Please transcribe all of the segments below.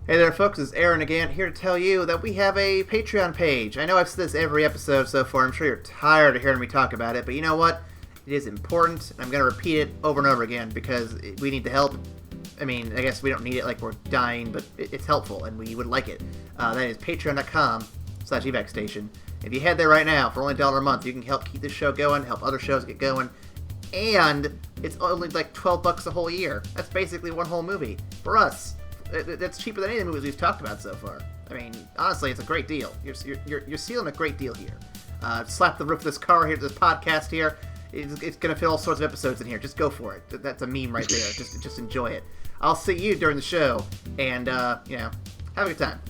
Hey there, folks. It's Aaron again, here to tell you that we have a Patreon page. I know I've said this every episode so far. I'm sure you're tired of hearing me talk about it, but you know what? It is important, and I'm going to repeat it over and over again because we need the help. I mean, I guess we don't need it like we're dying, but it's helpful, and we would like it. That is patreon.com/evacstation. If you head there right now, for only $1 a month, you can help keep this show going, help other shows get going, and it's only like $12 a whole year. That's basically one whole movie for us. That's cheaper than any of the movies we've talked about so far. I mean, honestly, it's a great deal. You're sealing a great deal here. Slap the roof of this car here, this podcast here. It's going to fit all sorts of episodes in here. Just go for it. That's a meme right there. Just enjoy it. I'll see you during the show, and have a good time.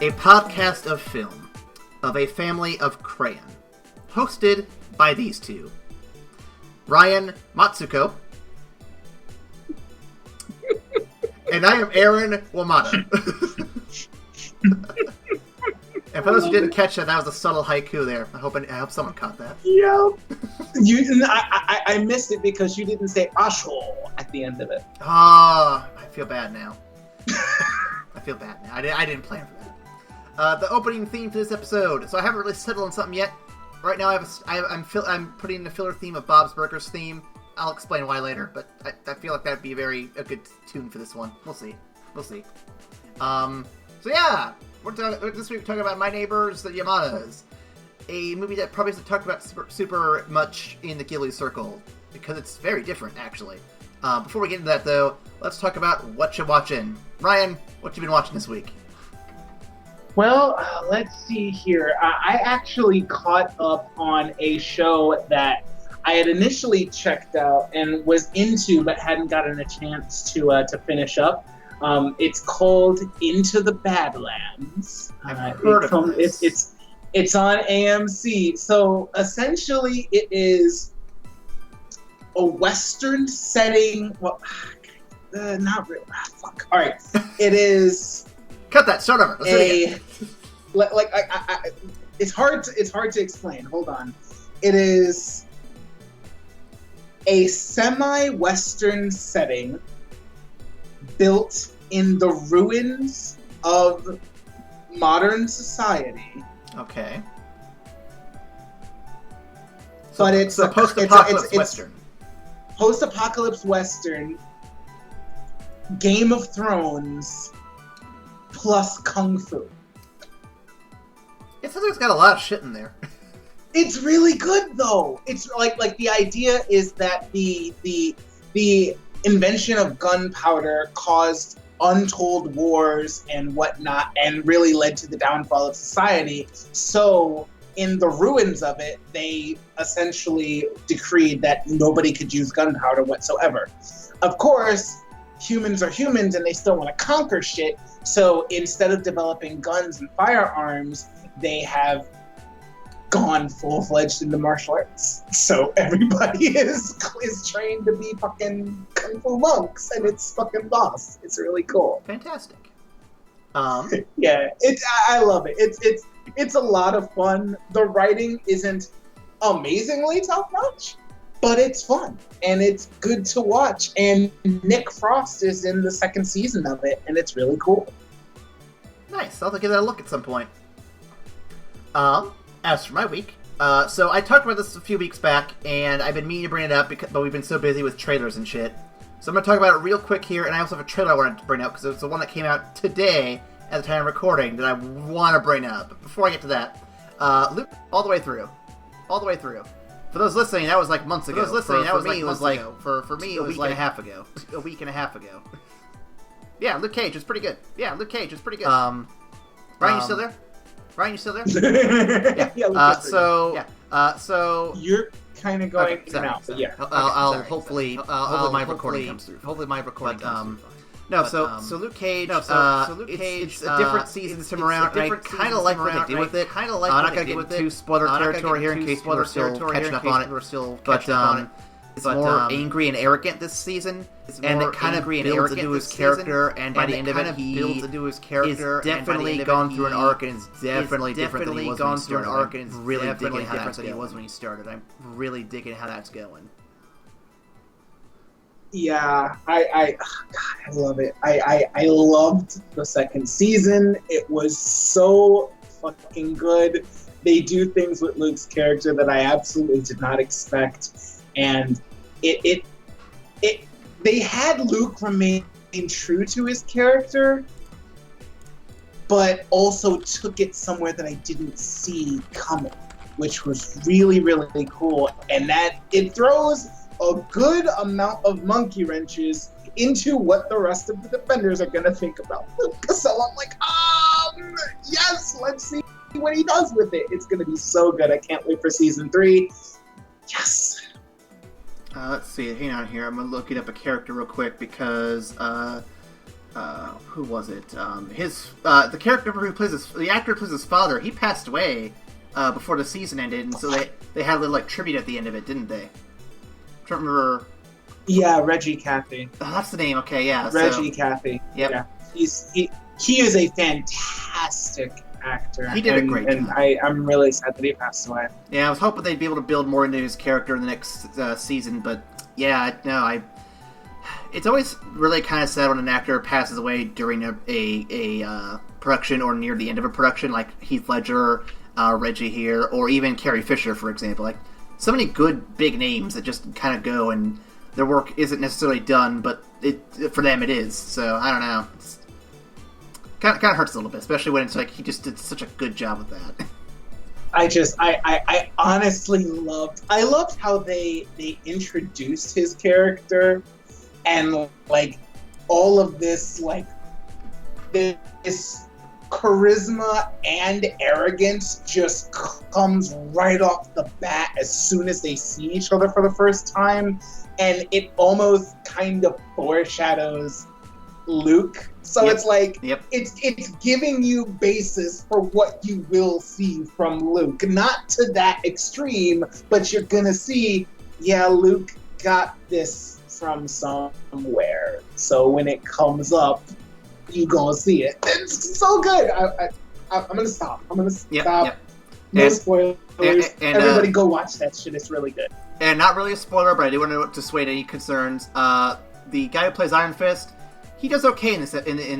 A podcast of film, of a family of crayon, hosted by these two, Ryan Matsuko, and I am Aaron Yamada. And for those who didn't catch that was a subtle haiku there. I hope someone caught that. Yep. I missed it because you didn't say asho at the end of it. Ah, I feel bad now. I didn't plan for that. The opening theme for this episode. So I haven't really settled on something yet. Right now, I'm putting in the filler theme of Bob's Burgers theme. I'll explain why later, but I feel like that'd be a good tune for this one. We'll see. So yeah, this week we're talking about My Neighbors, the Yamadas, a movie that probably isn't talked about super much in the Ghibli circle because it's very different, actually. Before we get into that, though, let's talk about what you're watching. Ryan, what you been watching this week? Well, let's see here. I actually caught up on a show that I had initially checked out and was into, but hadn't gotten a chance to finish up. It's called Into the Badlands. I've heard of this. It's on AMC. So essentially, it is a Western setting. Well, not really. Fuck. All right. It is. Cut that. Start over. It's hard to explain. Hold on. It is a semi-Western setting built in the ruins of modern society. Okay. But it's a post-apocalypse Western. Post-apocalypse Western. Game of Thrones plus Kung Fu. It sounds like it's got a lot of shit in there. It's really good though. It's like the idea is that the invention of gunpowder caused untold wars and whatnot, and really led to the downfall of society. So in the ruins of it, they essentially decreed that nobody could use gunpowder whatsoever. Of course, humans are humans and they still want to conquer shit. So instead of developing guns and firearms, they have gone full-fledged into martial arts. So everybody is trained to be fucking kung fu monks, and it's fucking boss. It's really cool. Fantastic. Yeah, I love it. It's a lot of fun. The writing isn't amazingly top-notch, but it's fun, and it's good to watch. And Nick Frost is in the second season of it, and it's really cool. Nice. I'll have to give that a look at some point. As for my week, so I talked about this a few weeks back, and I've been meaning to bring it up, but we've been so busy with trailers and shit. So I'm going to talk about it real quick here, and I also have a trailer I wanted to bring up, because it's the one that came out today at the time of recording that I want to bring up. But before I get to that, Luke, all the way through. For those listening, that was like months ago. For me, it was like a week and a half ago. Yeah, Luke Cage was pretty good. Ryan, you still there? Yeah. So you're kind of going in and out. But yeah. Hopefully my recording comes through. So Luke Cage. So Luke Cage. It's a different season this time around. I kind of like what they do with it. I'm not gonna get into spoiler territory here in case people are still catching up on it. But it's more angry and arrogant this season, and it kind of builds into his character. And by the end of it, he is definitely gone through an arc, and is definitely different than he was when he started. I'm really digging how that's going. I'm really digging how that's going. Yeah, I love it. I loved the second season. It was so fucking good. They do things with Luke's character that I absolutely did not expect, and they had Luke remain true to his character, but also took it somewhere that I didn't see coming, which was really, really cool. And that it throws a good amount of monkey wrenches into what the rest of the Defenders are going to think about Luke. So I'm like, yes, let's see what he does with it. It's going to be so good. I can't wait for season 3. Yes. Let's see. Hang on here. I'm looking up a character real quick because who was it? The character who plays the actor who plays his father. He passed away before the season ended, and so they had a little like tribute at the end of it, didn't they? I don't remember. Yeah, Reggie Cathy. Oh, that's the name. Okay, yeah. Reggie Cathy. Yep. Yeah. He is a fantastic actor. He did a great job. And I'm really sad that he passed away. Yeah, I was hoping they'd be able to build more into his character in the next season, but yeah, no, it's always really kind of sad when an actor passes away during a production or near the end of a production, like Heath Ledger, Reggie here, or even Carrie Fisher, for example. Like, so many good big names that just kind of go and their work isn't necessarily done, but for them it is. So I don't know. It's kind of hurts a little bit, especially when it's like he just did such a good job with that. I honestly loved how they introduced his character, and like all of this this charisma and arrogance just comes right off the bat as soon as they see each other for the first time, and it almost kind of foreshadows Luke. So Yep. it's like Yep. it's giving you basis for what you will see from Luke. Not to that extreme, but you're gonna see, yeah, Luke got this from somewhere. So when it comes up, you gonna see it. It's so good. I'm gonna stop. Yep. No spoilers. and, Everybody go watch that shit. It's really good. And not really a spoiler, but I do want to dissuade any concerns. The guy who plays Iron Fist, he does okay in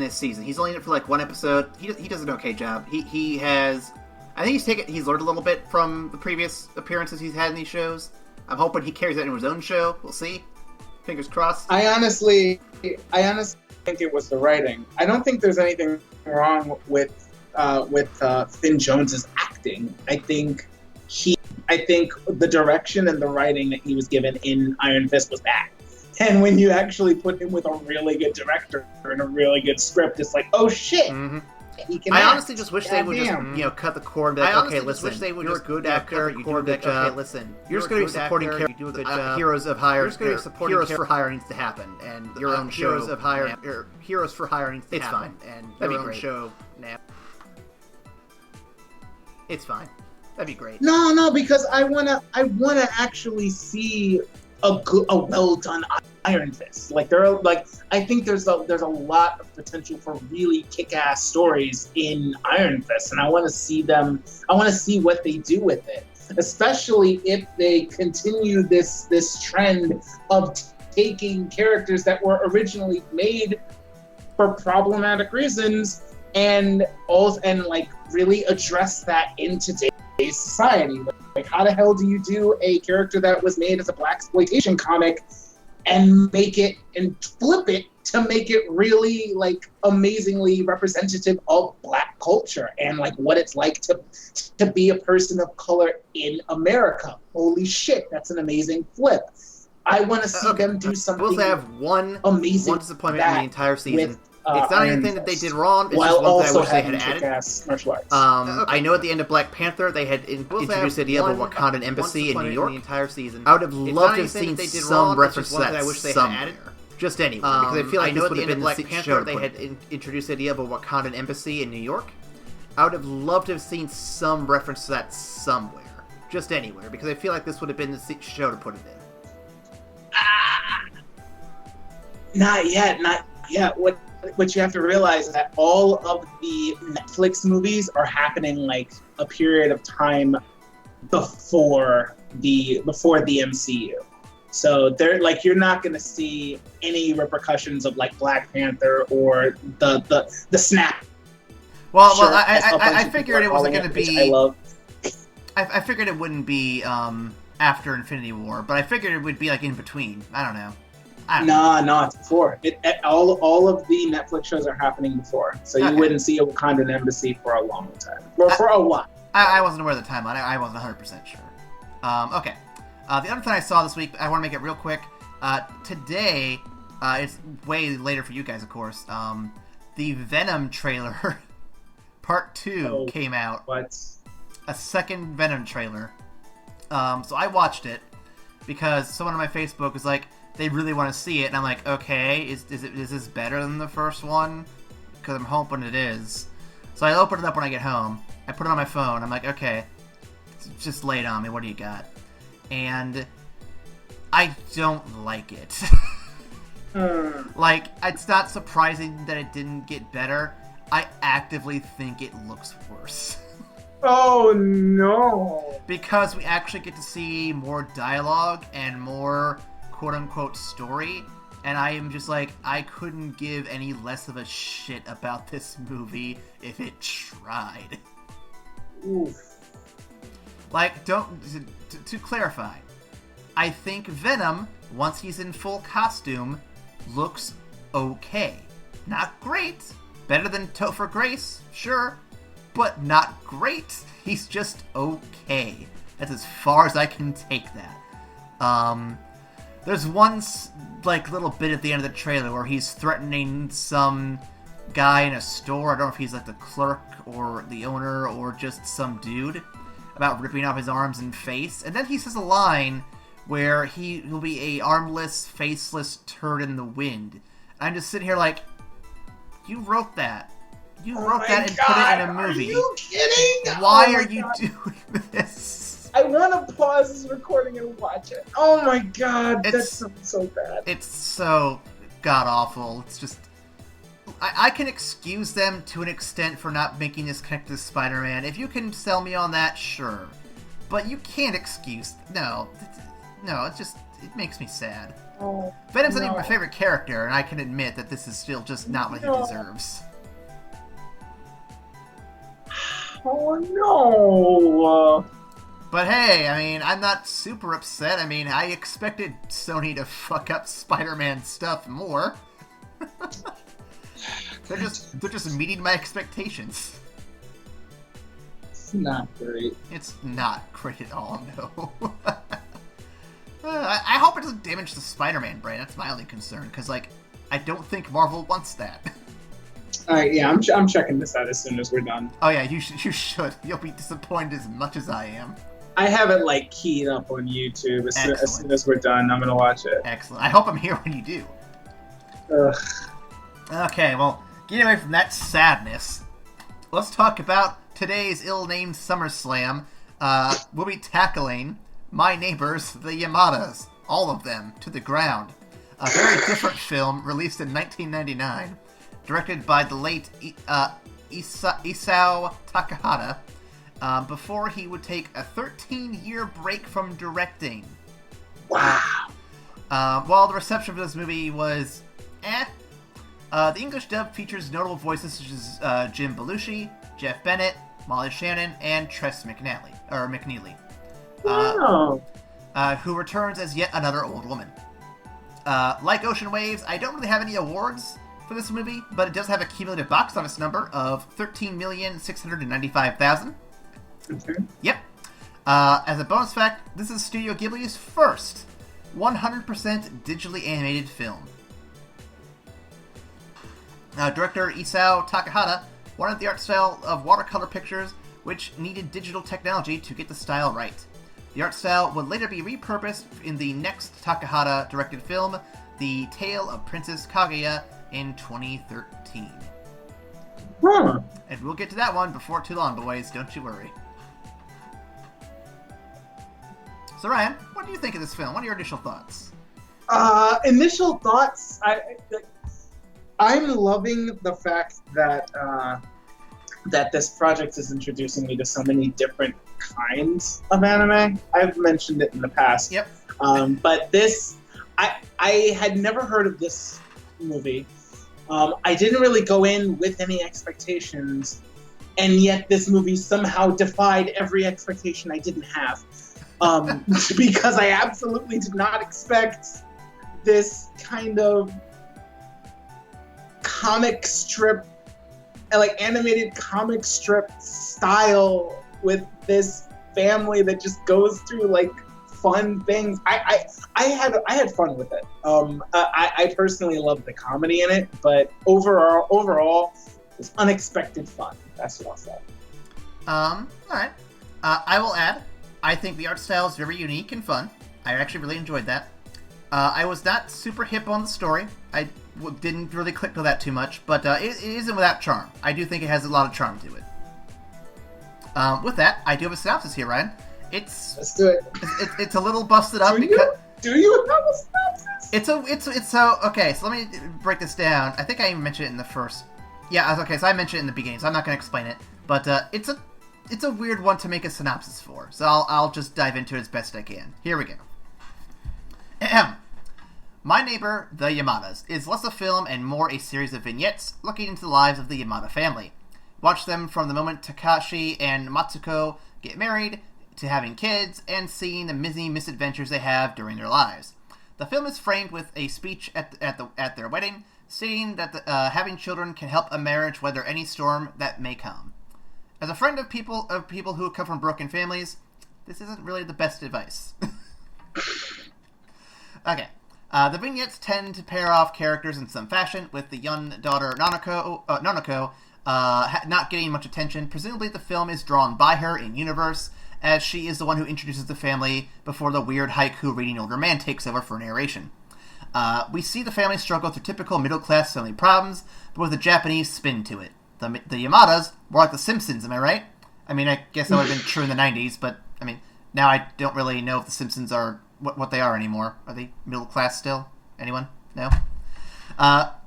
this season. He's only in it for like one episode. He does an okay job. He has, I think he's learned a little bit from the previous appearances he's had in these shows. I'm hoping he carries that into his own show. We'll see. Fingers crossed. I honestly think it was the writing. I don't think there's anything wrong with Finn Jones's acting. I think the direction and the writing that he was given in Iron Fist was bad. And when you actually put him with a really good director and a really good script, it's like, oh shit. Mm-hmm. He can I act. honestly just wish they would just, cut the cord and be like, okay, listen, you're a good actor, you do a good job. Okay, listen, you're just going to be supporting character, you do a good job. Heroes for hire needs to happen, and your own show. Heroes for hire needs to happen, and your own show. It's fine. That'd be great. No, because I wanna actually see a well done Iron Fist. I think there's a lot of potential for really kick-ass stories in Iron Fist, and I want to see them. I want to see what they do with it, especially if they continue this trend of taking characters that were originally made for problematic reasons and really address that in today's society. Like, how the hell do you do a character that was made as a blaxploitation comic and make it and flip it to make it really amazingly representative of Black culture and what it's like to be a person of color in America? Holy shit, that's an amazing flip. I want to see them do something. We'll have one disappointment in the entire season. It's not anything that they did wrong. It's just one thing I wish they had added. Martial arts. I know at the end of Black Panther they had introduced the idea of a Wakandan embassy in New York. The entire season. I would have loved to have seen some reference to that somewhere. Just anywhere, because I feel like I know this at would the have end been of the Black show Panther, to they put had introduced the idea of a Wakandan embassy in New York. I would have loved to have seen some reference to that somewhere. Just anywhere, because I feel like this would have been the show to put it in. Not yet. What you have to realize is that all of the Netflix movies are happening like a period of time before the MCU. So they're like, you're not gonna see any repercussions of like Black Panther or the snap. Well, I figured it wasn't going to be. I love. I figured it wouldn't be after Infinity War, but I figured it would be like in between. I don't know. No, it's before. All of the Netflix shows are happening before, so you wouldn't see a Wakandan embassy for a long time, or for a while. I wasn't aware of the timeline. I wasn't 100% sure. Okay. The other thing I saw this week, I want to make it real quick. Today, it's way later for you guys, of course. The Venom trailer, Part 2, came out. What? A second Venom trailer. So I watched it because someone on my Facebook was like, they really want to see it, and I'm like, okay, is this better than the first one? Because I'm hoping it is. So I opened it up when I get home. I put it on my phone. I'm like, okay, just lay it on me. What do you got? And I don't like it. Like, it's not surprising that it didn't get better. I actively think it looks worse. Oh no! Because we actually get to see more dialogue and more quote-unquote story, and I am just like, I couldn't give any less of a shit about this movie if it tried. Oof. Like, to clarify, I think Venom, once he's in full costume, looks okay. Not great. Better than Topher Grace, sure, but not great. He's just okay. That's as far as I can take that. There's one, like, little bit at the end of the trailer where he's threatening some guy in a store. I don't know if he's, like, the clerk or the owner or just some dude, about ripping off his arms and face. And then he says a line where he'll be a armless, faceless turd in the wind. I'm just sitting here like, you wrote that. You wrote that and put it in a movie. Are you kidding? Why are you doing this? I want to pause this recording and watch it. Oh my god, that sounds so bad. It's so god-awful. It's just... I can excuse them to an extent for not making this connect to Spider-Man. If you can sell me on that, sure. But you can't excuse... No, it's just... It makes me sad. Oh, Venom's not even my favorite character, and I can admit that this is still just not what he deserves. Oh no! But hey, I mean, I'm not super upset. I mean, I expected Sony to fuck up Spider-Man stuff more. They're just meeting my expectations. It's not great. It's not great at all, no. I hope it doesn't damage the Spider-Man brand. That's my only concern, because, like, I don't think Marvel wants that. Alright, yeah, I'm checking this out as soon as we're done. Oh yeah, you should. You'll be disappointed as much as I am. I have it, like, keyed up on YouTube. As soon as we're done, I'm gonna watch it. Excellent. I hope I'm here when you do. Ugh. Okay, well, getting away from that sadness, let's talk about today's ill-named SummerSlam. We'll be tackling My Neighbors, the Yamadas. All of them, to the ground. A very different film, released in 1999, directed by the late Isao Takahata, before he would take a 13-year break from directing. Wow. While the reception for this movie was the English dub features notable voices such as Jim Belushi, Jeff Bennett, Molly Shannon, and Tress McNeely. Wow. Who returns as yet another old woman. Like Ocean Waves, I don't really have any awards for this movie, but it does have a cumulative box office number of 13,695,000. Okay. Yep. As a bonus fact, this is Studio Ghibli's first 100% digitally animated film. Director Isao Takahata wanted the art style of watercolor pictures, which needed digital technology to get the style right. The art style would later be repurposed in the next Takahata-directed film, The Tale of Princess Kaguya in 2013. Huh. And we'll get to that one before too long, boys. Don't you worry. So, Ryan, what do you think of this film? What are your initial thoughts? Initial thoughts, I'm loving the fact that that this project is introducing me to so many different kinds of anime. I've mentioned it in the past. Yep. But this, I had never heard of this movie. I didn't really go in with any expectations, and yet this movie somehow defied every expectation I didn't have. Because I absolutely did not expect this kind of comic strip, like animated comic strip style with this family that just goes through like fun things. I had fun with it. I personally loved the comedy in it, but overall, it was unexpected fun. That's what I'll say. All right. I will add, I think the art style is very unique and fun. I actually really enjoyed that. I was not super hip on the story. I didn't really click to that too much, but it isn't without charm. I do think it has a lot of charm to it. With that, I do have a synopsis here, Ryan. Let's do it. It's a little busted up. Do you have a synopsis? It's so okay. So let me break this down. I think I even mentioned it in the first. Yeah, okay. So I mentioned it in the beginning, so I'm not going to explain it. But it's a weird one to make a synopsis for. So I'll just dive into it as best I can. Here we go. Ahem. My Neighbor, the Yamadas, is less a film and more a series of vignettes looking into the lives of the Yamada family. Watch them from the moment Takashi and Matsuko get married, to having kids, and seeing the many misadventures they have during their lives. The film is framed with a speech at their wedding, stating that having children can help a marriage weather any storm that may come. As a friend of people who come from broken families, this isn't really the best advice. Okay. The vignettes tend to pair off characters in some fashion, with the young daughter Nanako not getting much attention. Presumably the film is drawn by her in universe, as she is the one who introduces the family before the weird haiku reading older man takes over for narration. We see the family struggle through typical middle-class family problems, but with a Japanese spin to it. The Yamadas, more like the Simpsons, am I right? I mean, I guess that would have been true in the 90s, but, I mean, now I don't really know if the Simpsons are what they are anymore. Are they middle class still? Anyone? No?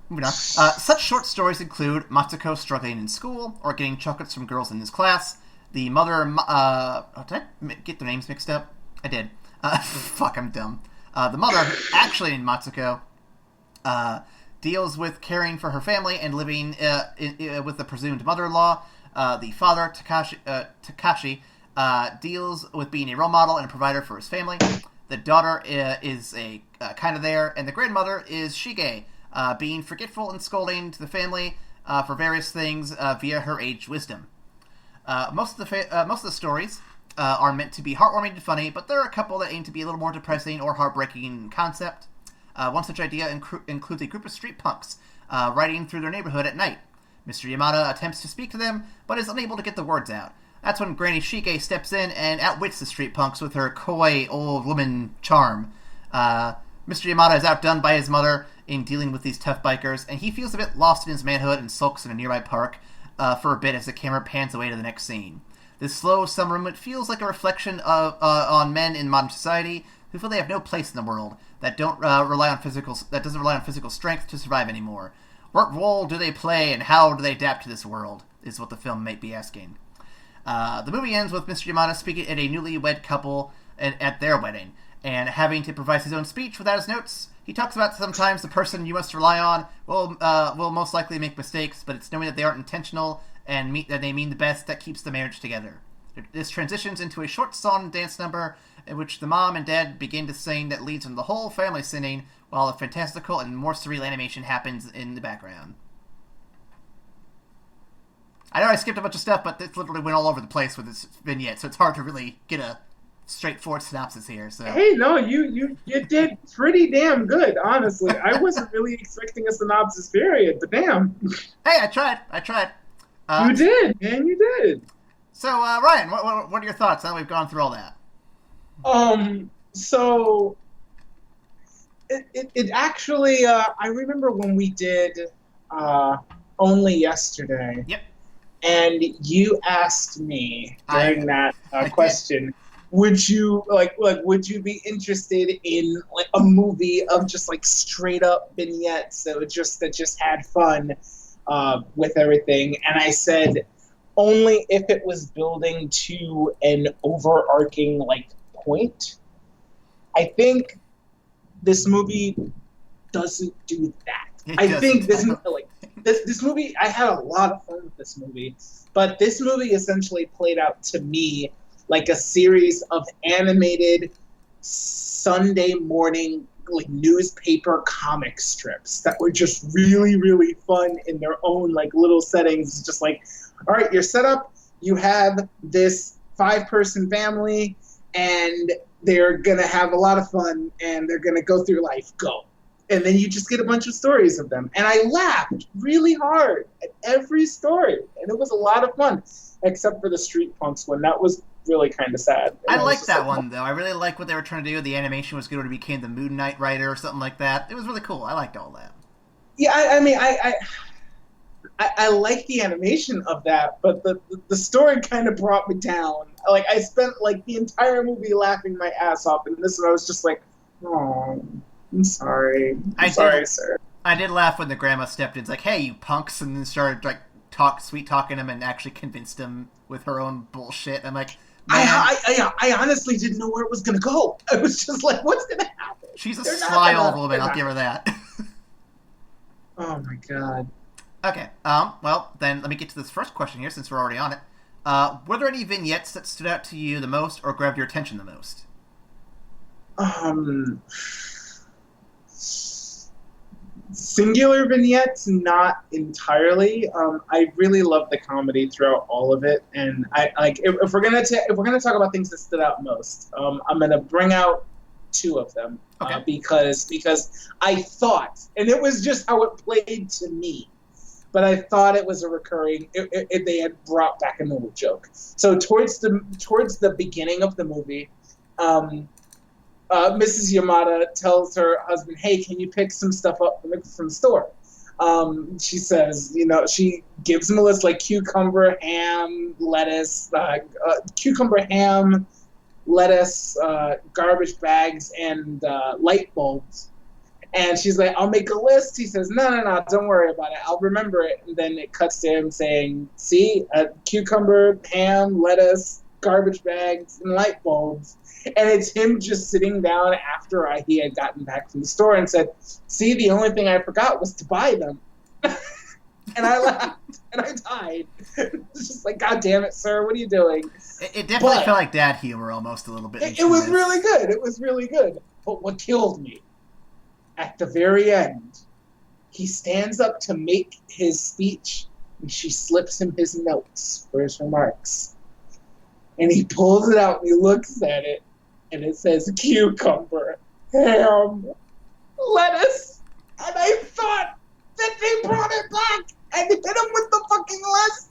Moving on. Such short stories include Matsuko struggling in school or getting chocolates from girls in his class. The mother... did I get their names mixed up? I did. Fuck, I'm dumb. The mother, actually in Matsuko, deals with caring for her family and living with the presumed mother-in-law. The father, Takashi, deals with being a role model and a provider for his family. The daughter is a kind of there, and the grandmother is Shige, being forgetful and scolding to the family for various things via her aged wisdom. Most of the stories are meant to be heartwarming and funny, but there are a couple that aim to be a little more depressing or heartbreaking in concept. One such idea includes a group of street punks riding through their neighborhood at night. Mr. Yamada attempts to speak to them, but is unable to get the words out. That's when Granny Shige steps in and outwits the street punks with her coy old woman charm. Mr. Yamada is outdone by his mother in dealing with these tough bikers, and he feels a bit lost in his manhood and sulks in a nearby park for a bit as the camera pans away to the next scene. This slow summer moment feels like a reflection on men in modern society who feel they have no place in the world, that doesn't rely on physical strength to survive anymore. What role do they play, and how do they adapt to this world, is what the film might be asking. The movie ends with Mr. Yamada speaking at a newlywed couple at their wedding, and having to improvise his own speech without his notes. He talks about sometimes the person you must rely on will most likely make mistakes, but it's knowing that they aren't intentional and that they mean the best that keeps the marriage together. This transitions into a short song and dance number in which the mom and dad begin to sing that leads into the whole family singing, while a fantastical and more surreal animation happens in the background. I know I skipped a bunch of stuff, but this literally went all over the place with this vignette, so it's hard to really get a straightforward synopsis here. So hey, no, you did pretty damn good, honestly. I wasn't really expecting a synopsis period, but damn. Hey, I tried. You did, man, you did. So, Ryan, what are your thoughts now that we've gone through all that? So It actually, I remember when we did uh, Only Yesterday, Yep, and you asked me I during that I did. question, would you would you be interested in like a movie of just like straight up vignettes that just had fun with everything? And I said only if it was building to an overarching like point. I think this movie doesn't do that. It I doesn't. think this movie. I had a lot of fun with this movie, but this movie essentially played out to me like a series of animated Sunday morning like newspaper comic strips that were just really really fun in their own like little settings. It's just like, all right, you're set up. You have this 5-person family, and they're gonna have a lot of fun, and they're gonna go through life. Go. And then you just get a bunch of stories of them. And I laughed really hard at every story. And it was a lot of fun, except for the Street Punks one. That was really kind of sad. I like that one though. I really like what they were trying to do. The animation was good when it became the Moon Knight Rider or something like that. It was really cool. I liked all that. Yeah, I mean, I like the animation of that, but the story kind of brought me down. Like, I spent like the entire movie laughing my ass off, and this one I was just like, oh, I'm sorry. I'm sorry, sir. I did laugh when the grandma stepped in. It's like, hey, you punks, and then started like sweet talking him and actually convinced him with her own bullshit. I'm like, man, I honestly didn't know where it was gonna go. I was just like, what's gonna happen? She's a sly old woman. I'll give her that. Oh my god. Okay. Well, then let me get to this first question here, since we're already on it. Were there any vignettes that stood out to you the most or grabbed your attention the most? Singular vignettes, not entirely. I really love the comedy throughout all of it, and I like if we're gonna talk about things that stood out most, I'm gonna bring out two of them. Okay. Because I thought, and it was just how it played to me, but I thought it was a recurring. They had brought back an old joke. So towards the beginning of the movie, Mrs. Yamada tells her husband, "Hey, can you pick some stuff up from the store?" She says, she gives him a list like cucumber, ham, lettuce, garbage bags, and light bulbs. And she's like, "I'll make a list." He says, No, don't worry about it. I'll remember it." And then it cuts to him saying, "See, cucumber, ham, lettuce, garbage bags, and light bulbs." And it's him just sitting down after he had gotten back from the store and said, "See, the only thing I forgot was to buy them." And I laughed and I died. It's just like, God damn it, sir, what are you doing? It definitely felt like dad humor almost a little bit. It was really good. It was really good. But what killed me, at the very end, he stands up to make his speech, and she slips him his notes for his remarks. And he pulls it out and he looks at it, and it says cucumber, ham, lettuce. And I thought that they brought it back and hit him with the fucking list.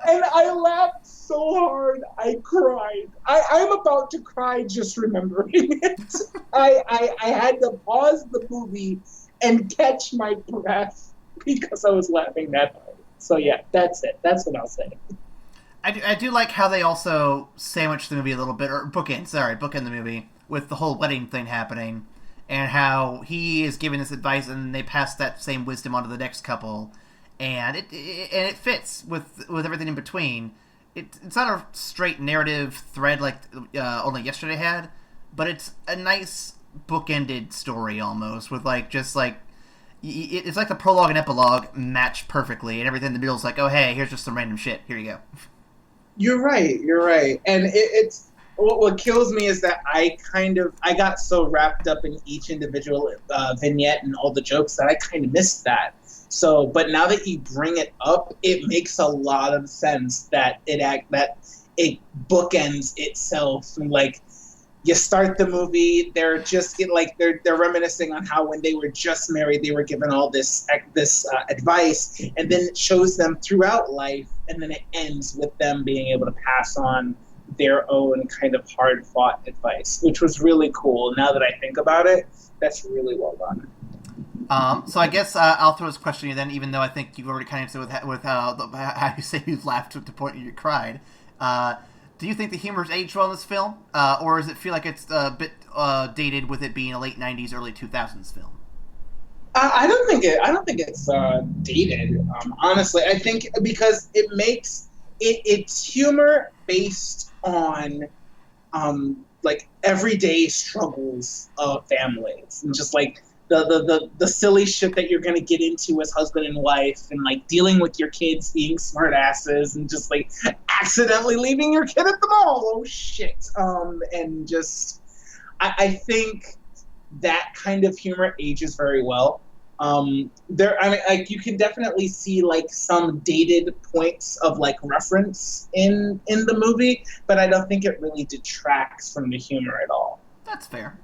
And I laughed so hard I cried. I'm about to cry just remembering it. I had to pause the movie and catch my breath because I was laughing that hard. So yeah, that's it. That's what I'll say. I do like how they also sandwich the movie a little bit, or bookend the movie with the whole wedding thing happening, and how he is giving this advice and they pass that same wisdom on to the next couple, and it fits with everything in between. It's not a straight narrative thread like Only Yesterday had, but it's a nice bookended story almost, with it's like the prologue and epilogue match perfectly, and everything in the middle is like, oh hey, here's just some random shit, here you go. You're right. And it's what kills me is that I got so wrapped up in each individual vignette and all the jokes that I kind of missed that. So, but now that you bring it up, it makes a lot of sense that it bookends itself. And like, you start the movie, they're just they're reminiscing on how when they were just married, they were given all this advice, and then it shows them throughout life, and then it ends with them being able to pass on their own kind of hard-fought advice, which was really cool. Now that I think about it, that's really well done. So I guess I'll throw this question to you then, even though I think you've already kind of answered with how you say you laughed to the point you cried. Do you think the humor's aged well in this film, or does it feel like it's a bit dated with it being a late '90s, early 2000s film? I don't think it's dated. Honestly, I think because it makes it's humor based on like everyday struggles of families and just like the silly shit that you're gonna get into as husband and wife, and like dealing with your kids being smart asses and just like accidentally leaving your kid at the mall. Oh shit. And just I think that kind of humor ages very well. Like you can definitely see like some dated points of like reference in the movie, but I don't think it really detracts from the humor at all. That's fair.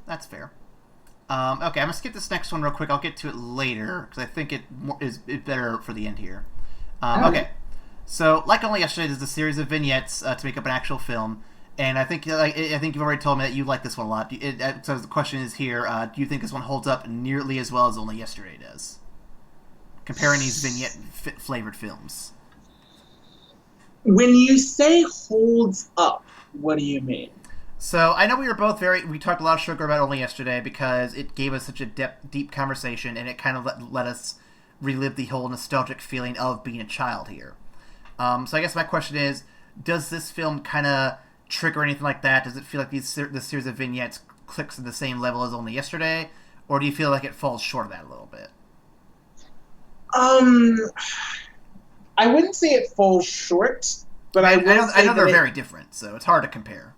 Okay, I'm gonna skip this next one real quick. I'll get to it later because I think it is better for the end here. Okay, so like only yesterday, there's a series of vignettes to make up an actual film, and I think you've already told me that you like this one a lot. So the question is here: do you think this one holds up nearly as well as Only Yesterday does? Comparing these vignette flavored films. When you say holds up, what do you mean? So I know we talked a lot of sugar about Only Yesterday because it gave us such a deep conversation, and it kind of let us relive the whole nostalgic feeling of being a child here. So I guess my question is, does this film kind of trigger anything like that? Does it feel like this series of vignettes clicks at the same level as Only Yesterday, or do you feel like it falls short of that a little bit? I wouldn't say it falls short, but I know they're very different, so it's hard to compare.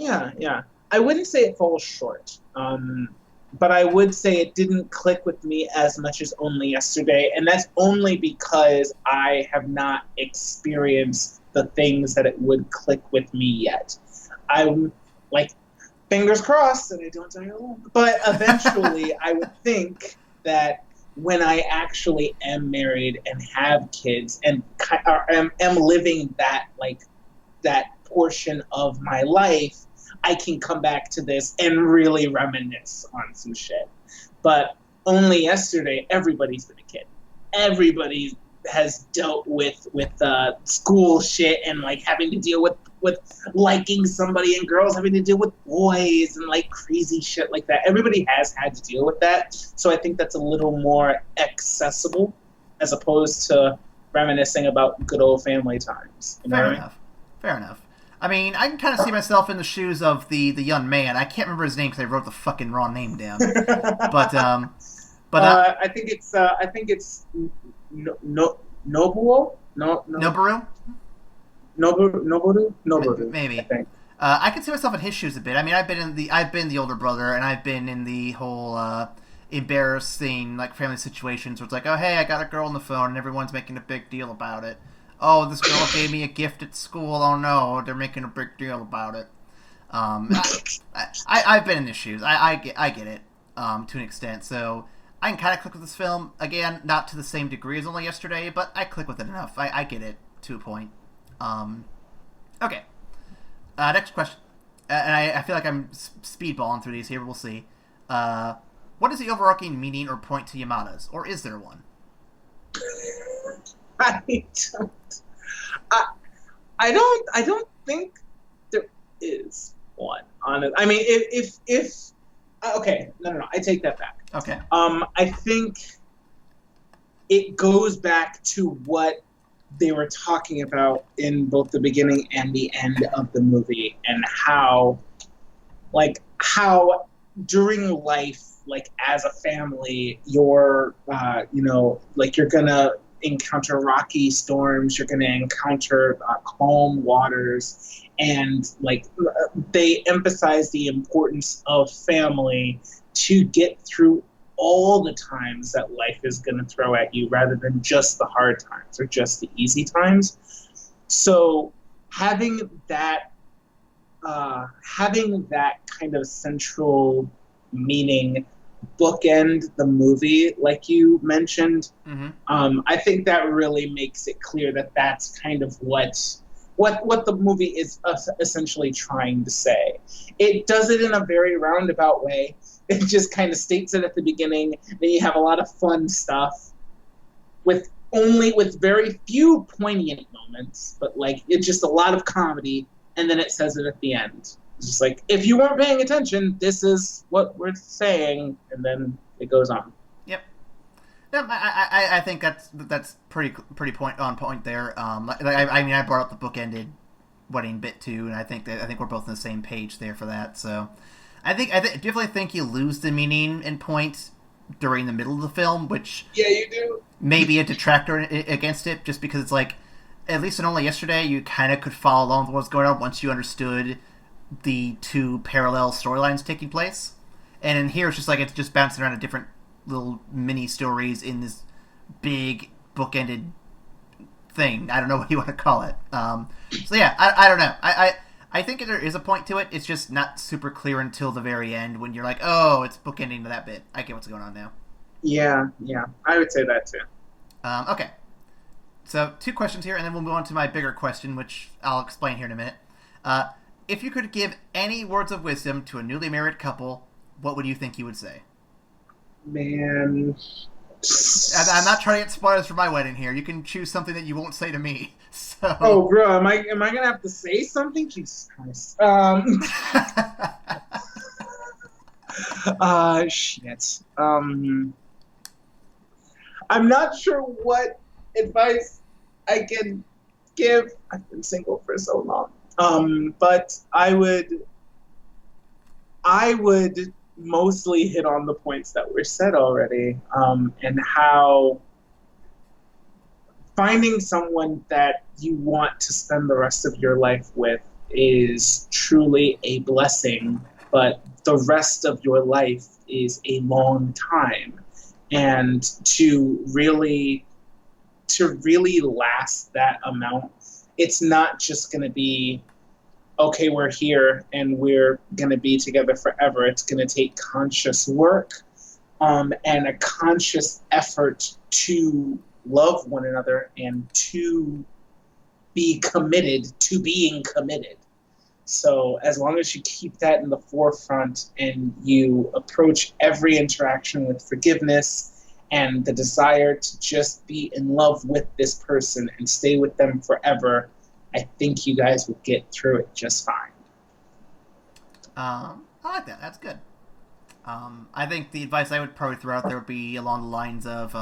Yeah. I wouldn't say it falls short, but I would say it didn't click with me as much as Only Yesterday, and that's only because I have not experienced the things that it would click with me yet. I'm like, fingers crossed that I don't die alone. But eventually, I would think that when I actually am married and have kids and am living that portion of my life, I can come back to this and really reminisce on some shit. But Only Yesterday, everybody's been a kid. Everybody has dealt with school shit and like having to deal with liking somebody, and girls having to deal with boys and like crazy shit like that. Everybody has had to deal with that. So I think that's a little more accessible as opposed to reminiscing about good old family times. You know Fair enough. I mean, I can kind of see myself in the shoes of the young man. I can't remember his name because I wrote the fucking wrong name down. but I think it's Nobuo. Noboru? Noboru. Maybe. I think. I can see myself in his shoes a bit. I mean, I've been the older brother, and I've been in the whole embarrassing like family situations where it's like, oh hey, I got a girl on the phone, and everyone's making a big deal about it. Oh, this girl gave me a gift at school. Oh no, they're making a big deal about it. I've been in his shoes. I get it to an extent. So I can kind of click with this film. Again, not to the same degree as Only Yesterday, but I click with it enough. I get it to a point. Okay. Next question. And I feel like I'm speedballing through these here. We'll see. What is the overarching meaning or point to Yamadas? Or is there one? I don't think there is one. I mean, if okay, no, I take that back. Okay. I think it goes back to what they were talking about in both the beginning and the end of the movie, and how during life, like as a family, you're you're gonna encounter rocky storms, you're going to encounter calm waters, and like they emphasize the importance of family to get through all the times that life is going to throw at you, rather than just the hard times or just the easy times. So having that kind of central meaning bookend the movie, like you mentioned, I think that really makes it clear that that's kind of what what the movie is essentially trying to say. It does it in a very roundabout way. It just kind of states it at the beginning. Then you have a lot of fun stuff with very few poignant moments, but like it's just a lot of comedy, and then it says it at the end. It's just like, if you weren't paying attention, this is what we're saying, and then it goes on. Yep. No, I think that's pretty on point there. I mean, I brought up the bookended wedding bit too, and I think we're both on the same page there for that. So, I definitely think you lose the meaning and point during the middle of the film, which you do. May be a detractor against it, just because it's like, at least in Only Yesterday, you kind of could follow along with what's going on once you understood the two parallel storylines taking place. And in here, it's just bouncing around a different little mini stories in this big bookended thing. I don't know what you want to call it. So yeah, I don't know. I think there is a point to it. It's just not super clear until the very end when you're like, oh, it's bookending to that bit. I get what's going on now. Yeah, I would say that too. Okay. So 2 questions here, and then we'll move on to my bigger question, which I'll explain here in a minute. If you could give any words of wisdom to a newly married couple, what would you think you would say? Man. I'm not trying to get spoilers for my wedding here. You can choose something that you won't say to me. So. Oh, bro, am I gonna have to say something? Jesus Christ. Shit. I'm not sure what advice I can give. I've been single for so long. But I would mostly hit on the points that were said already, and how finding someone that you want to spend the rest of your life with is truly a blessing, but the rest of your life is a long time. And to really last that amount, it's not just going to be, okay, we're here and we're going to be together forever. It's going to take conscious work and a conscious effort to love one another and to be committed to being committed. So as long as you keep that in the forefront and you approach every interaction with forgiveness and the desire to just be in love with this person and stay with them forever, I think you guys will get through it just fine. I like that. That's good. I think the advice I would probably throw out there would be along the lines of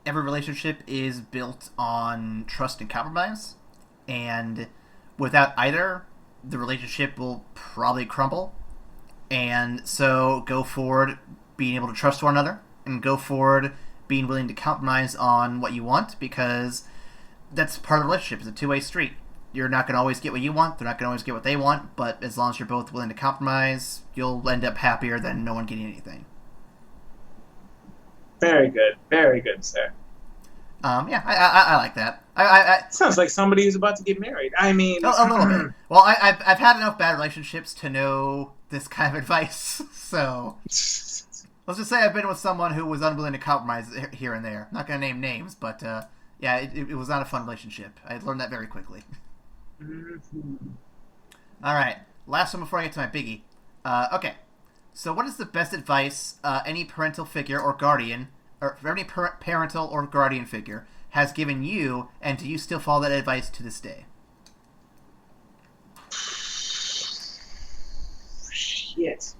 every relationship is built on trust and compromise, and without either, the relationship will probably crumble. And so go forward being able to trust one another, and go forward being willing to compromise on what you want, because that's part of the relationship. It's a two-way street. You're not going to always get what you want. They're not going to always get what they want. But as long as you're both willing to compromise, you'll end up happier than no one getting anything. Very good. Very good, sir. Yeah, I like that. Sounds like somebody who's about to get married. I mean... A little bit. Well, I've had enough bad relationships to know this kind of advice. So let's just say I've been with someone who was unwilling to compromise here and there. Not going to name names, but yeah, it was not a fun relationship. I learned that very quickly. Mm-hmm. All right, last one before I get to my biggie. Okay, so what is the best advice any parental figure or guardian, or any parental or guardian figure has given you, and do you still follow that advice to this day? Shit.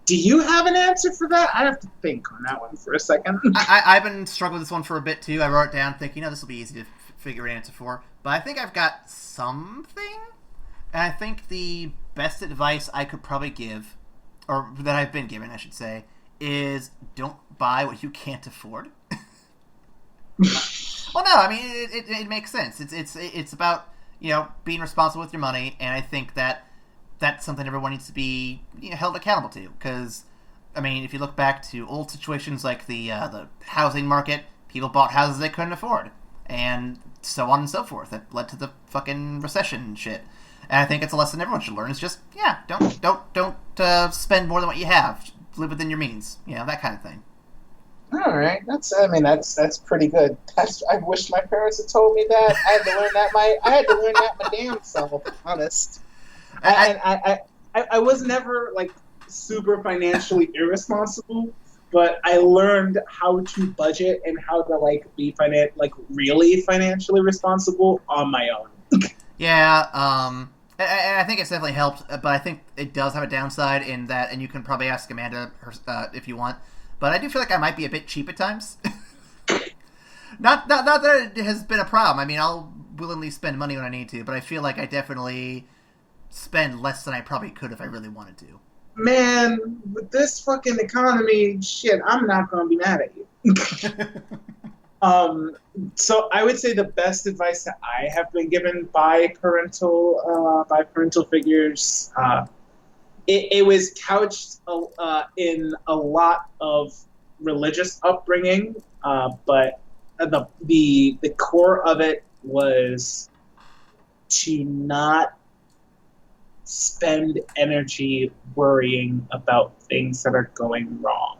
Do you have an answer for that? I have to think on that one for a second. I've been struggling with this one for a bit too. I wrote it down thinking, this will be easy to figure an answer for. But I think I've got something. And I think the best advice I could probably give, or that I've been given, I should say, is don't buy what you can't afford. Well, no, I mean it makes sense. It's about being responsible with your money, and I think that's something everyone needs to be held accountable to. Because I mean, if you look back to old situations like the housing market, people bought houses they couldn't afford, and so on and so forth. That led to the fucking recession and shit. And I think it's a lesson everyone should learn. Is just don't spend more than what you have. Live within your means. That kind of thing. All right, that's pretty good. I wish my parents had told me that. I had to learn that my damn self. Honest. I, I was never like super financially irresponsible, but I learned how to budget and how to like be really financially responsible on my own. yeah, I think it's definitely helped, but I think it does have a downside in that, and you can probably ask Amanda if you want. But I do feel like I might be a bit cheap at times. Not that it has been a problem. I mean, I'll willingly spend money when I need to, but I feel like I definitely spend less than I probably could if I really wanted to. Man, with this fucking economy, shit, I'm not gonna be mad at you. Um, so I would say the best advice that I have been given by parental figures, it was couched in a lot of religious upbringing, but the core of it was to not spend energy worrying about things that are going wrong.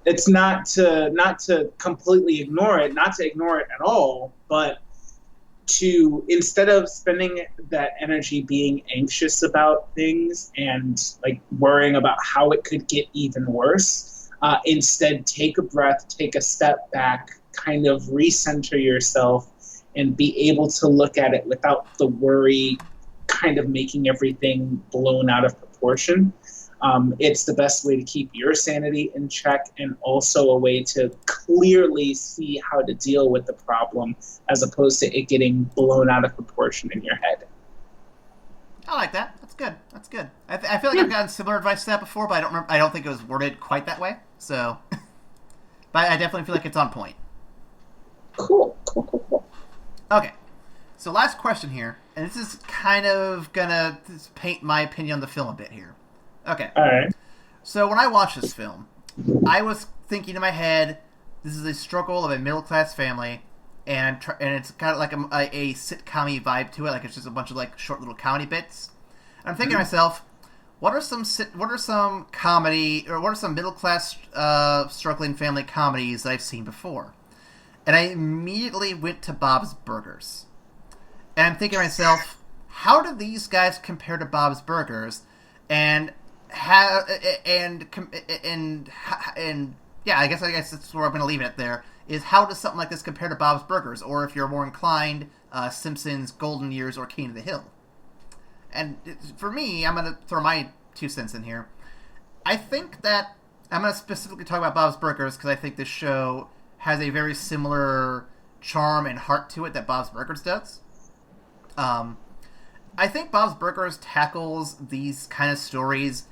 It's not to completely ignore it, not to ignore it at all, but to, instead of spending that energy being anxious about things and like worrying about how it could get even worse, instead take a breath, take a step back, kind of recenter yourself, and be able to look at it without the worry kind of making everything blown out of proportion. It's the best way to keep your sanity in check, and also a way to clearly see how to deal with the problem, as opposed to it getting blown out of proportion in your head. I like that. That's good. That's good. I feel like I've gotten similar advice to that before, but I don't think it was worded quite that way. So, but I definitely feel like it's on point. Cool. Okay. So last question here, and this is kind of gonna paint my opinion on the film a bit here. Okay. All right. So when I watched this film, I was thinking in my head, this is a struggle of a middle class family, and it's kind of like a sitcom-y vibe to it, like it's just a bunch of like short little comedy bits. And I'm thinking to myself, what are some comedy, or what are some middle class struggling family comedies that I've seen before? And I immediately went to Bob's Burgers. And I'm thinking to myself, how do these guys compare to Bob's Burgers? And yeah, I guess that's where I'm going to leave it there. Is how does something like this compare to Bob's Burgers, or if you're more inclined, Simpsons, Golden Years, or King of the Hill? And for me, I'm going to throw my 2 cents in here. I think that I'm going to specifically talk about Bob's Burgers because I think this show has a very similar charm and heart to it that Bob's Burgers does. I think Bob's Burgers tackles these kind of stories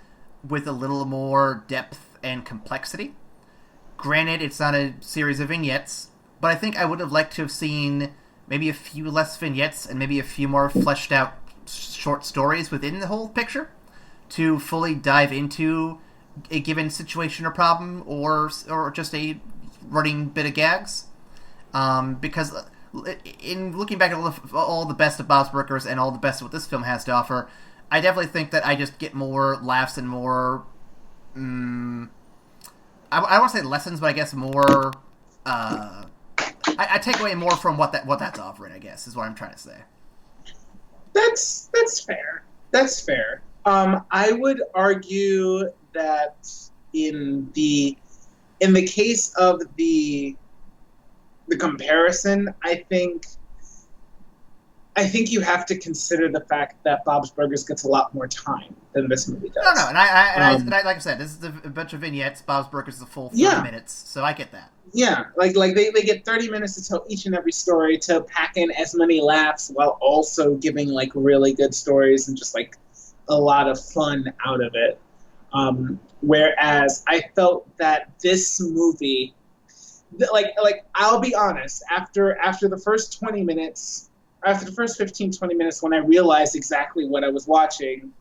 with a little more depth and complexity. Granted, it's not a series of vignettes, but I think I would have liked to have seen maybe a few less vignettes and maybe a few more fleshed out short stories within the whole picture to fully dive into a given situation or problem, or just a running bit of gags. Because in looking back at all the best of Bob's Burgers and all the best of what this film has to offer, I definitely think that I just get more laughs and more... I don't want to say lessons, but I guess more... I take away more from what that's offering, I guess, is what I'm trying to say. That's fair. That's fair. I would argue that in the case of the comparison, I think you have to consider the fact that Bob's Burgers gets a lot more time than this movie does. No, and I like I said, this is a bunch of vignettes. Bob's Burgers is a full 30 minutes, so I get that. Yeah, like they get 30 minutes to tell each and every story, to pack in as many laughs while also giving like really good stories and just like a lot of fun out of it. Whereas I felt that this movie, like I'll be honest, after the first 20 minutes, after the first 15, 20 minutes, when I realized exactly what I was watching,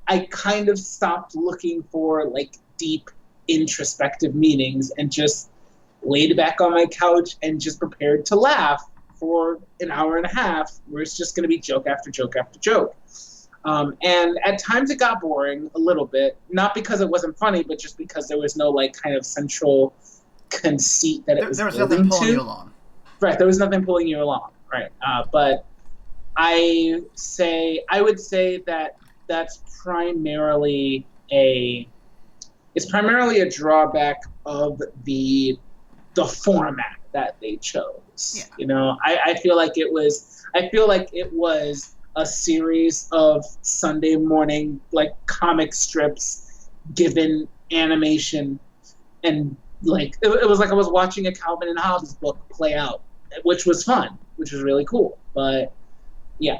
I kind of stopped looking for like deep introspective meanings and just laid back on my couch and just prepared to laugh for an hour and a half, where it's just going to be joke after joke after joke. And at times it got boring a little bit, not because it wasn't funny, but just because there was no like kind of central conceit that it was there was building nothing pulling to. you along. Right, there was nothing pulling you along. Right, but I would say that that's primarily a drawback of the format that they chose. Yeah. You know, I feel like it was a series of Sunday morning like comic strips given animation, and like it was like I was watching a Calvin and Hobbes book play out, which was fun, which was really cool. But yeah.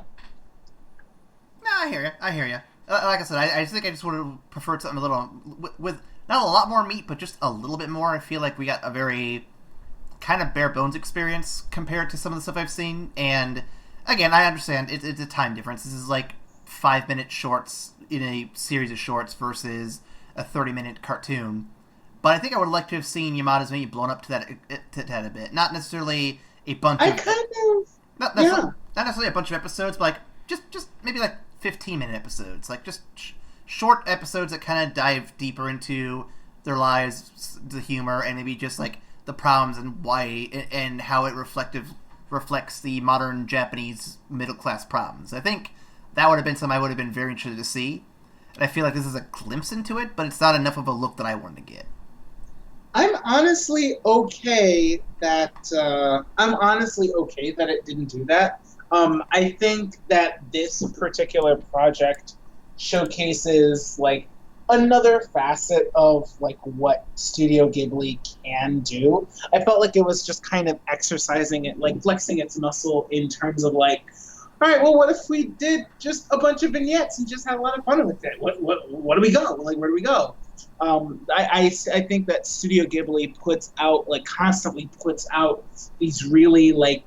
No, I hear you. Like I said, I just think I just would have preferred something a little with not a lot more meat, but just a little bit more. I feel like we got a very kind of bare bones experience compared to some of the stuff I've seen. And again, I understand it's a time difference. This is like 5-minute shorts in a series of shorts versus a 30-minute cartoon. But I think I would like to have seen Yamadas maybe blown up to that a bit. Not necessarily a bunch of... Not necessarily a bunch of episodes, but like just maybe like 15-minute episodes. Like just short episodes that kind of dive deeper into their lives, the humor, and maybe just like the problems and why and how it reflects the modern Japanese middle-class problems. I think that would have been something I would have been very interested to see. And I feel like this is a glimpse into it, but it's not enough of a look that I wanted to get. I'm honestly okay that it didn't do that. I think that this particular project showcases like another facet of like what Studio Ghibli can do. I felt like it was just kind of exercising it, like flexing its muscle in terms of like, all right, well, what if we did just a bunch of vignettes and just had a lot of fun with it? What do we go? Like, where do we go? I think that Studio Ghibli constantly puts out these really like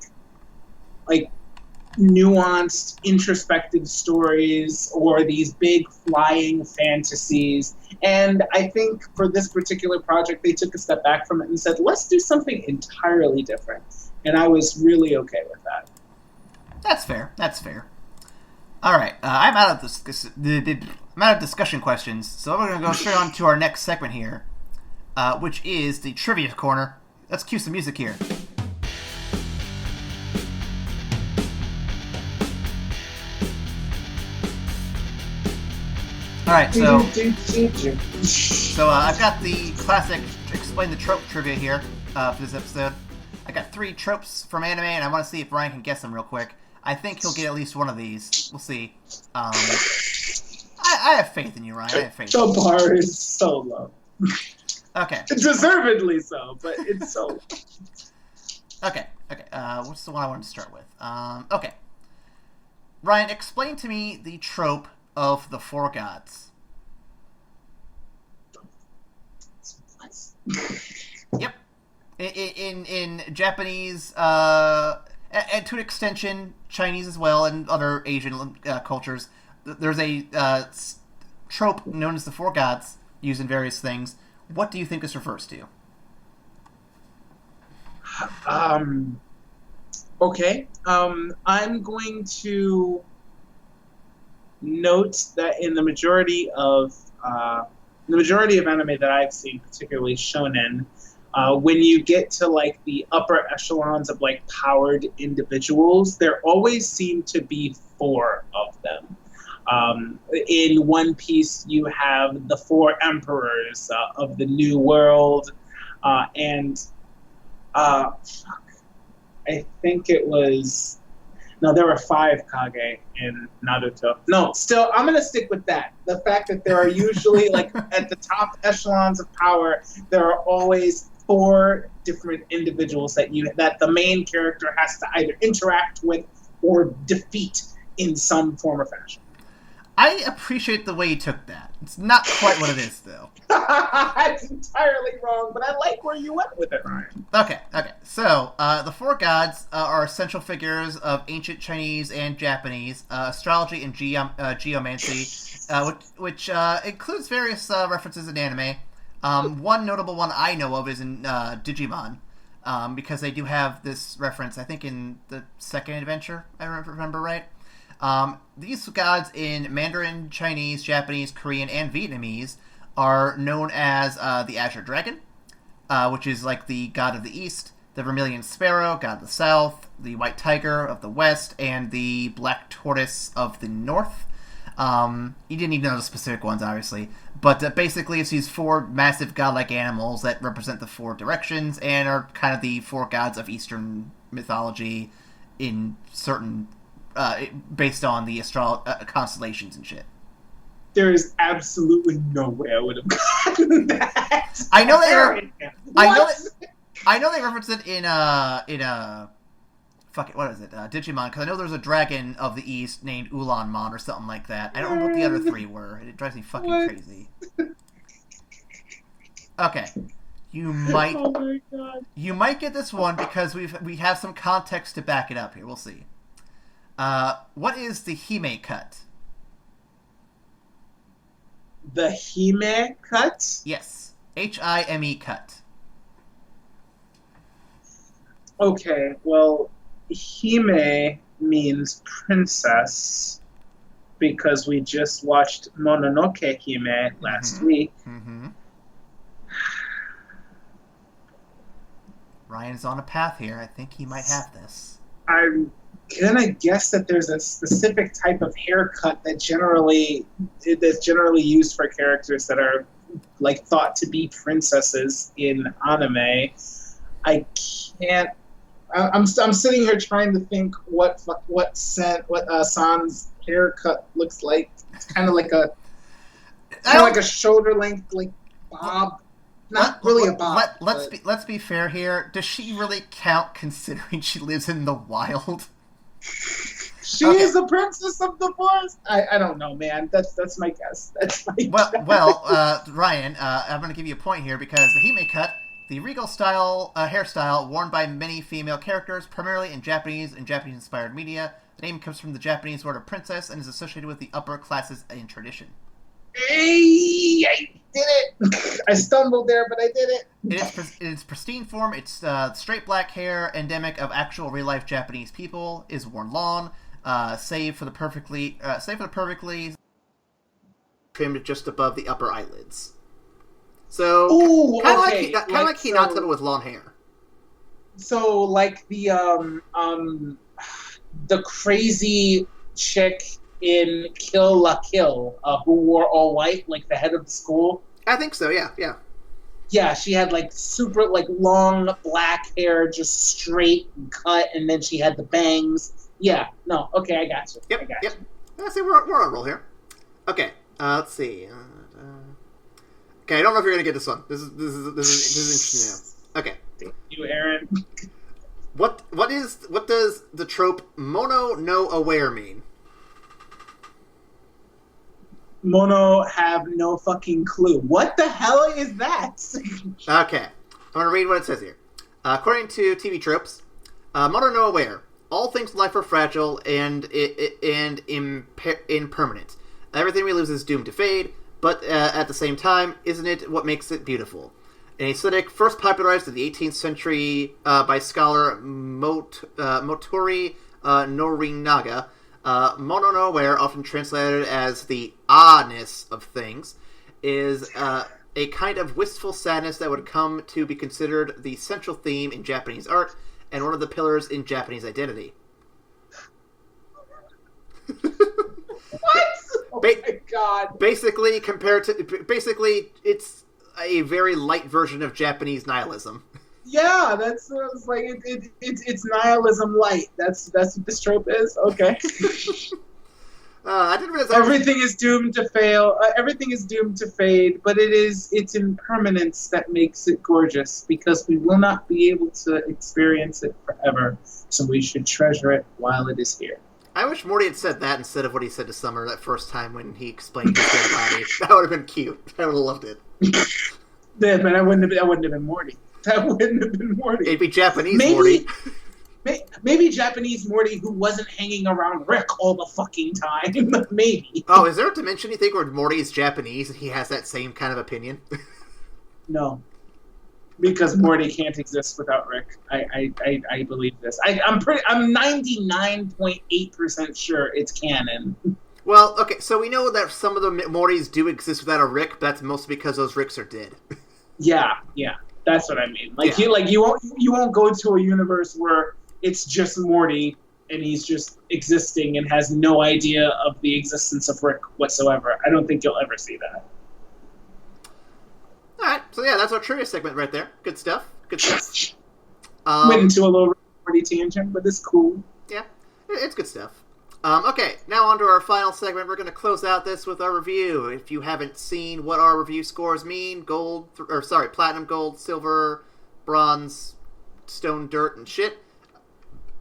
nuanced, introspective stories or these big flying fantasies. And I think for this particular project, they took a step back from it and said, let's do something entirely different. And I was really okay with that. That's fair. All right, I'm out of discussion questions, so we're going to go straight on to our next segment here, which is the Trivia Corner. Let's cue some music here. All right, so I've got the classic Explain the Trope trivia here for this episode. I got 3 tropes from anime, and I want to see if Ryan can guess them real quick. I think he'll get at least one of these. We'll see. I have faith in you, Ryan. I have faith. The bar is so low. Okay. Deservedly so, but it's so low. Okay. What's the one I wanted to start with? Okay. Ryan, explain to me the trope of the 4 gods. Yep. In Japanese, and to an extension, Chinese as well, and other Asian cultures, there's a trope known as the 4 gods used in various things. What do you think this refers to? Okay. I'm going to note that in the majority of anime that I've seen, particularly shonen, when you get to like the upper echelons of like powered individuals, there always seem to be 4 of them. In One Piece, you have the 4 emperors of the New World, and I think it was. No, there were 5 Kage in Naruto. No, still, I'm going to stick with that. The fact that there are usually, like, at the top echelons of power, there are always 4 different individuals that the main character has to either interact with or defeat in some form or fashion. I appreciate the way you took that. It's not quite what it is, though. It's entirely wrong, but I like where you went with it, Ryan. Okay. So, the 4 gods are essential figures of ancient Chinese and Japanese astrology and geomancy, which includes various references in anime. One notable one I know of is in Digimon, because they do have this reference, I think, in the second adventure, I remember right. These gods in Mandarin, Chinese, Japanese, Korean, and Vietnamese are known as the Azure Dragon, which is like the god of the east, the vermilion sparrow, god of the south, the white tiger of the west, and the black tortoise of the north. You didn't even know the specific ones, obviously. But basically, it's these 4 massive godlike animals that represent the 4 directions and are kind of the 4 gods of Eastern mythology in certain... based on the constellations and shit. There is absolutely no way I would have gotten that. I know they referenced it in fuck it, what is it? Digimon, because I know there's a dragon of the east named Ulanmon or something like that. I don't remember what the other 3 were. It drives me fucking crazy. Okay. You might Oh my god. You might get this one because we have some context to back it up here. We'll see. What is the Hime cut? The Hime cut? Yes. Hime cut. Okay, well, Hime means princess because we just watched Mononoke Hime last week. Mm-hmm. Ryan's on a path here. I think he might have this. I'm gonna guess that there's a specific type of haircut that's generally used for characters that are like thought to be princesses in anime. I can't. I'm sitting here trying to think what San's haircut looks like. It's kind of like a shoulder length like bob. Not really a bob. Let's be fair here. Does she really count considering she lives in the wild? She is a princess of the forest. I don't know, man. That's my guess. Well, Ryan, I'm going to give you a point here because the Hime cut, the regal style hairstyle worn by many female characters, primarily in Japanese and Japanese-inspired media. The name comes from the Japanese word of princess and is associated with the upper classes in tradition. Hey, I did it! I stumbled there, but I did it. In its pristine form, it's straight black hair, endemic of actual real-life Japanese people, is worn long, save for the perfectly trimmed just above the upper eyelids. So, kind of like Hinata, but with long hair. So, like the crazy chick in Kill la Kill, who wore all white, like the head of the school. I think so. Yeah. Yeah, she had like super like long black hair, just straight and cut, and then she had the bangs. Yeah. No. Okay, I got you. Yep. I see we're on a roll here. Okay. Let's see. Okay, I don't know if you're gonna get this one. This is interesting now. Okay. Thank you, Aaron. What does the trope mono no aware mean? Mono have no fucking clue. What the hell is that? Okay. I'm going to read what it says here. According to TV tropes, mono no aware. All things in life are fragile and impermanent. Everything we lose is doomed to fade, but at the same time, isn't it what makes it beautiful? An aesthetic first popularized in the 18th century by scholar Motori Norinaga. Mono no aware, often translated as the ah-ness of things, is a kind of wistful sadness that would come to be considered the central theme in Japanese art and one of the pillars in Japanese identity. What? Oh my god. Basically, it's a very light version of Japanese nihilism. Yeah, that's like it's nihilism light. That's what this trope is. Okay. I didn't realize everything is doomed to fail. Everything is doomed to fade, but it's impermanence that makes it gorgeous because we will not be able to experience it forever. So we should treasure it while it is here. I wish Morty had said that instead of what he said to Summer that first time when he explained his dead body. That would have been cute. I would have loved it. Yeah, but that wouldn't have been Morty. That wouldn't have been Morty. It'd be Japanese Morty. Maybe Japanese Morty who wasn't hanging around Rick all the fucking time. Maybe. Oh, is there a dimension you think where Morty is Japanese and he has that same kind of opinion? No. Because Morty can't exist without Rick. I believe this. I'm 99.8% sure it's canon. Well, okay, so we know that some of the Mortys do exist without a Rick, but that's mostly because those Ricks are dead. Yeah. That's what I mean. Like Yeah. you won't go to a universe where it's just Morty and he's just existing and has no idea of the existence of Rick whatsoever. I don't think you'll ever see that. All right, so yeah, that's our trivia segment right there. Good stuff. Good stuff. Went into a little Morty tangent, but it's cool. Yeah, it's good stuff. Okay, now on to our final segment. We're going to close out this with our review. If you haven't seen what our review scores mean, platinum, gold, silver, bronze, stone, dirt, and shit,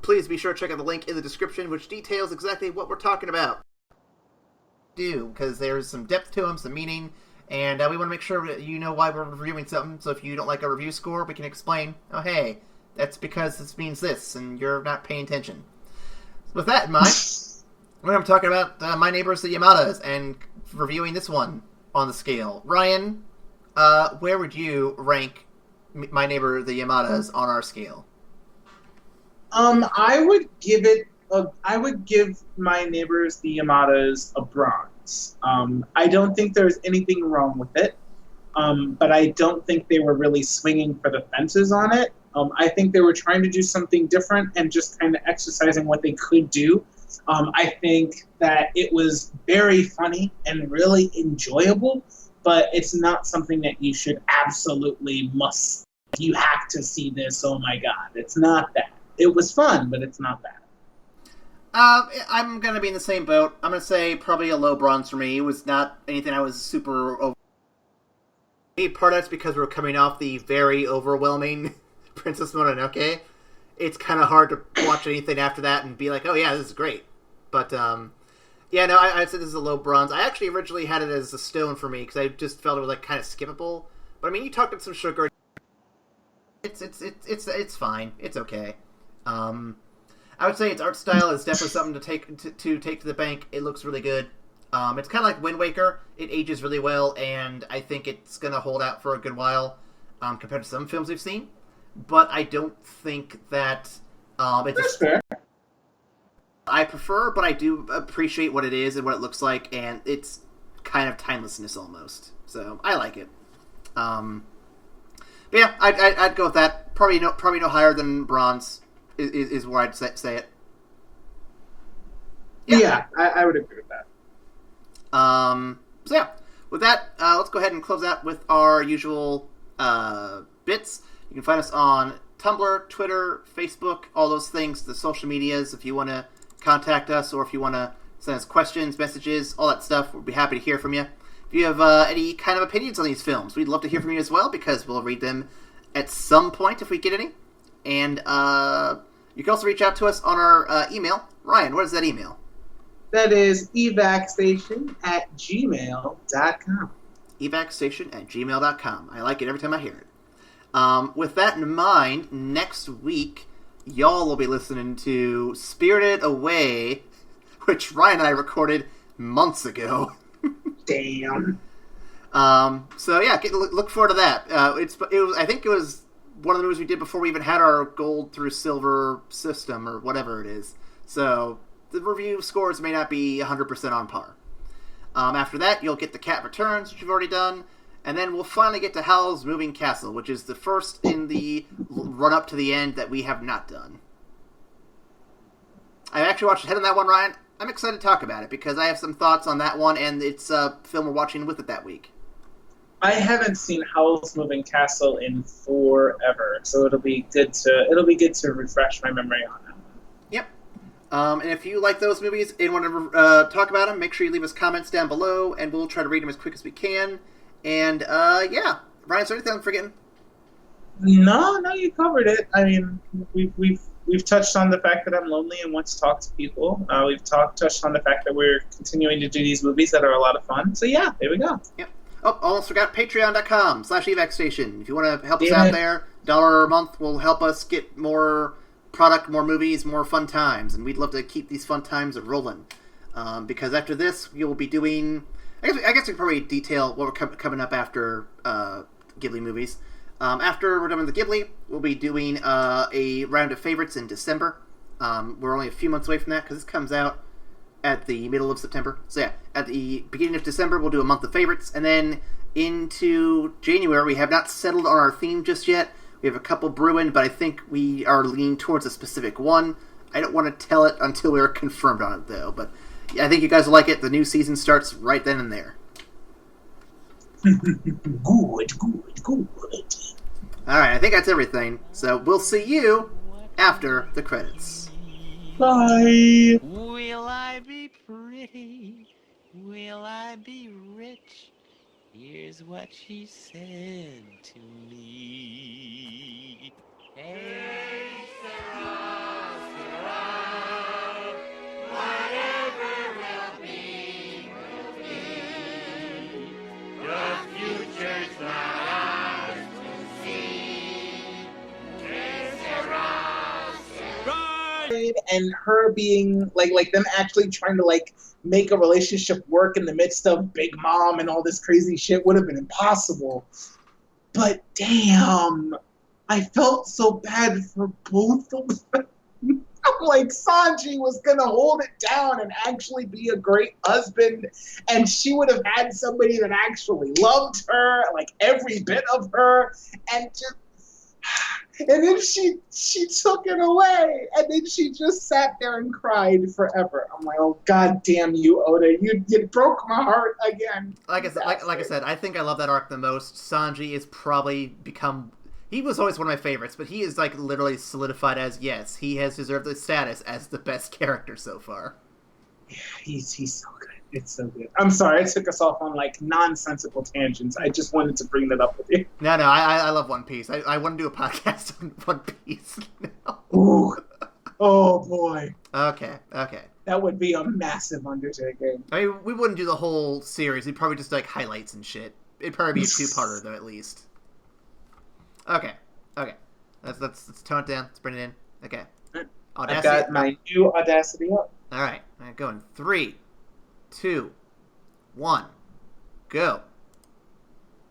please be sure to check out the link in the description, which details exactly what we're talking about. Because there's some depth to them, some meaning, and we want to make sure that you know why we're reviewing something, so if you don't like a review score, we can explain, oh hey, that's because this means this, and you're not paying attention. With that in mind, we're going to be talking about My Neighbors the Yamadas, and reviewing this one on the scale. Ryan, where would you rank My Neighbor the Yamadas on our scale? I would give My Neighbors the Yamadas a bronze. I don't think there's anything wrong with it, but I don't think they were really swinging for the fences on it. I think they were trying to do something different and just kind of exercising what they could do. I think that it was very funny and really enjoyable, but it's not something that you should absolutely must. You have to see this. Oh my God. It's not that. It was fun, but it's not that. I'm going to be in the same boat. I'm going to say probably a low bronze for me. It was not anything I was super over. Part of that's because we're coming off the very overwhelming Princess Mononoke. It's kind of hard to watch anything after that and be like, oh yeah, this is great. But, yeah, no, I'd say this is a low bronze. I actually originally had it as a stone for me because I just felt it was like kind of skippable. But I mean, you talked about some sugar. It's fine. It's okay. I would say its art style is definitely something to take to the bank. It looks really good. It's kind of like Wind Waker. It ages really well, and I think it's going to hold out for a good while compared to some films we've seen. But I don't think that That's fair. I prefer, but I do appreciate what it is and what it looks like, and it's kind of timelessness almost. So I like it. But yeah, I'd go with that. Probably no higher than bronze is where I'd say it. Yeah, I would agree with that. So yeah, with that, let's go ahead and close out with our usual bits. You can find us on Tumblr, Twitter, Facebook, all those things, the social medias, if you want to contact us or if you want to send us questions, messages, all that stuff. We'd be happy to hear from you. If you have any kind of opinions on these films, we'd love to hear from you as well, because we'll read them at some point if we get any. And you can also reach out to us on our email. Ryan, what is that email? That is evacstation@gmail.com. evacstation@gmail.com. I like it every time I hear it. With that in mind, next week, y'all will be listening to Spirited Away, which Ryan and I recorded months ago. Damn. So yeah, look forward to that. I think it was one of the movies we did before we even had our gold through silver system or whatever it is. So the review scores may not be 100% on par. After that, you'll get The Cat Returns, which you've already done. And then we'll finally get to Howl's Moving Castle, which is the first in the run-up to the end that we have not done. I actually watched ahead on that one, Ryan. I'm excited to talk about it, because I have some thoughts on that one, and it's a film we're watching with it that week. I haven't seen Howl's Moving Castle in forever, so it'll be good to refresh my memory on it. Yep. And if you like those movies and want to talk about them, make sure you leave us comments down below, and we'll try to read them as quick as we can. And, yeah. Ryan, is there anything I'm forgetting? No, you covered it. I mean, we've touched on the fact that I'm lonely and want to talk to people. We've touched on the fact that we're continuing to do these movies that are a lot of fun. So, yeah, there we go. Yep. Oh, almost forgot, patreon.com/evacstation. If you want to help us out there, $1 a month will help us get more product, more movies, more fun times. And we'd love to keep these fun times rolling. Because after this, we will be doing... I guess we can probably detail what we're coming up after Ghibli movies. After we're done with the Ghibli, we'll be doing a round of favorites in December. We're only a few months away from that, because this comes out at the middle of September. So yeah, at the beginning of December, we'll do a month of favorites, and then into January. We have not settled on our theme just yet. We have a couple brewing, but I think we are leaning towards a specific one. I don't want to tell it until we're confirmed on it, though. But yeah, I think you guys will like it. The new season starts right then and there. Good. Alright, I think that's everything. So we'll see you after the credits. Bye. Will I be pretty? Will I be rich? Here's what she said to me. Hey, Sarah, Sarah, whatever will be, will be. The future's not ours to see. Hey, Sarah, Sarah. And her being like them actually trying to like make a relationship work in the midst of Big Mom and all this crazy shit would have been impossible. But damn, I felt so bad for both of them. I'm like, Sanji was gonna hold it down and actually be a great husband, and she would have had somebody that actually loved her, like every bit of her, and just. And then she took it away, and then she just sat there and cried forever. I'm like, oh god damn you, Oda, you broke my heart again. Like I said, I think I love that arc the most. Sanji is probably become. He was always one of my favorites, but he is like literally solidified as yes, he has deserved the status as the best character so far. Yeah, he's so good. It's so good. I'm sorry, I took us off on like nonsensical tangents. I just wanted to bring that up with you. No, I love One Piece. I want to do a podcast on One Piece now. Ooh. Oh boy. Okay. That would be a massive undertaking. I mean, we wouldn't do the whole series. We'd probably just like highlights and shit. It'd probably be a two-parter though, at least. Okay. Let's tone it down. Let's bring it in. Okay. Audacity. I got my new Audacity up. All right. Going 3, 2, 1, go.